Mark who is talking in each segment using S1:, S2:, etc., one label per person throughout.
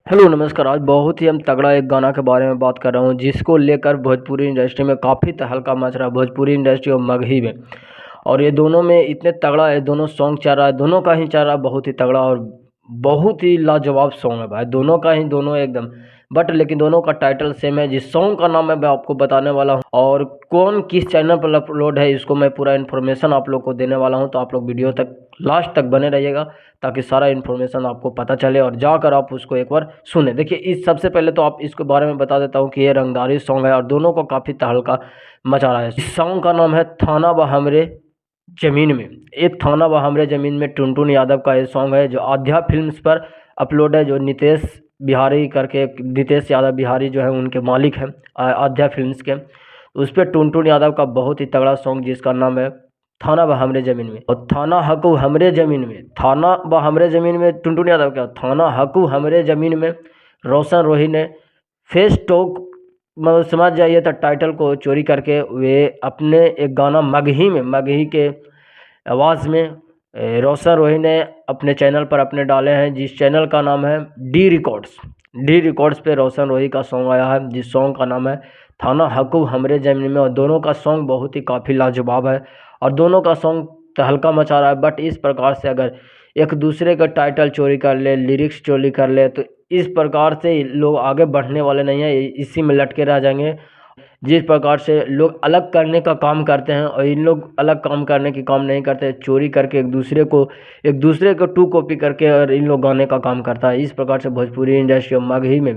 S1: Hello नमस्कार। आज बहुत ही हम तगड़ा एक गाना के बारे में बात कर रहा हूँ जिसको लेकर भोजपुरी इंडस्ट्री में काफ़ी तहलका मच रहा है, भोजपुरी इंडस्ट्री और मगही में। और ये दोनों में इतने तगड़ा है, दोनों सॉन्ग चल रहा है, दोनों का ही चल रहा है बहुत ही तगड़ा और बहुत ही लाजवाब सॉन्ग है भाई, दोनों का ही, दोनों एकदम। बट लेकिन दोनों का टाइटल सेम है। जिस सॉन्ग का नाम मैं आपको बताने वाला हूँ और कौन किस चैनल पर अपलोड है, इसको मैं पूरा इन्फॉर्मेशन आप लोग को देने वाला हूँ। तो आप लोग वीडियो तक लास्ट तक बने रहिएगा ताकि सारा इन्फॉर्मेशन आपको पता चले और जाकर आप उसको एक बार सुने। देखिए, इस सबसे पहले तो आप इसके बारे में बता देता हूँ कि ये रंगदारी सॉन्ग है और दोनों को काफ़ी तहलका मचा रहा है। इस सॉन्ग का नाम है थाना व हमरे ज़मीन में। एक थाना व हमरे ज़मीन में टुनटुन यादव का ये सॉन्ग है जो आध्या फिल्म्स पर अपलोड है, जो नितेश बिहारी करके, नितेश यादव बिहारी जो है उनके मालिक हैं आध्या फिल्म्स के। उस पर टुनटुन यादव का बहुत ही तगड़ा सॉन्ग जिसका नाम है थाना व हमरे ज़मीन में। और थाना हकू हमरे ज़मीन में, थाना व हमरे ज़मीन में टुनटुन यादव का थाना हकू हमरे ज़मीन में। रोशन रोही ने फेस टॉक मतलब समझ जाइए तो टाइटल को चोरी करके वे अपने एक गाना मगही में, मगही के आवाज़ में रोशन रोही ने अपने चैनल पर अपने डाले हैं, जिस चैनल का नाम है डी रिकॉर्ड्स। डी रिकॉर्ड्स पे रोशन रोही का सॉन्ग आया है जिस सॉन्ग का नाम है थाना हकू हमरे ज़मीन में। और दोनों का सॉन्ग बहुत ही काफ़ी लाजवाब है और दोनों का सॉन्ग तहलका मचा रहा है। बट इस प्रकार से अगर एक दूसरे का टाइटल चोरी कर ले, लिरिक्स चोरी कर ले, तो इस प्रकार से लोग आगे बढ़ने वाले नहीं हैं, इसी में लटके रह जाएंगे। जिस प्रकार से लोग अलग करने का काम करते हैं और इन लोग अलग काम करने की काम नहीं करते, चोरी करके एक दूसरे को टू कॉपी करके और इन लोग गाने का काम करता है। इस प्रकार से भोजपुरी इंडस्ट्री और मगही में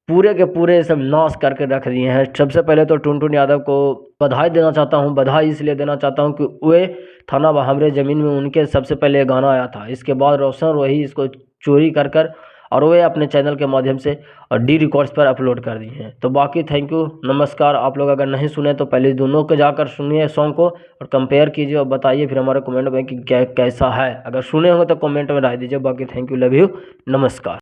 S1: पूरे के पूरे सब नाश करके रख दिए हैं। सबसे पहले तो टुनटुन यादव को बधाई देना चाहता हूँ। बधाई इसलिए देना चाहता हूँ कि वे थाना व हमरे ज़मीन में उनके सबसे पहले गाना आया था। इसके बाद रोशन रोही इसको चोरी कर कर और वे अपने चैनल के माध्यम से और डी रिकॉर्ड्स पर अपलोड कर दिए हैं। तो बाकी थैंक यू, नमस्कार। आप लोग अगर नहीं सुने तो पहले दोनों को जाकर सुनिए सॉन्ग को और कंपेयर कीजिए और बताइए फिर हमारे कमेंट में कि क्या कैसा है। अगर सुने होंगे तो कमेंट में राय दीजिए। बाकी थैंक यू, लव यू, नमस्कार।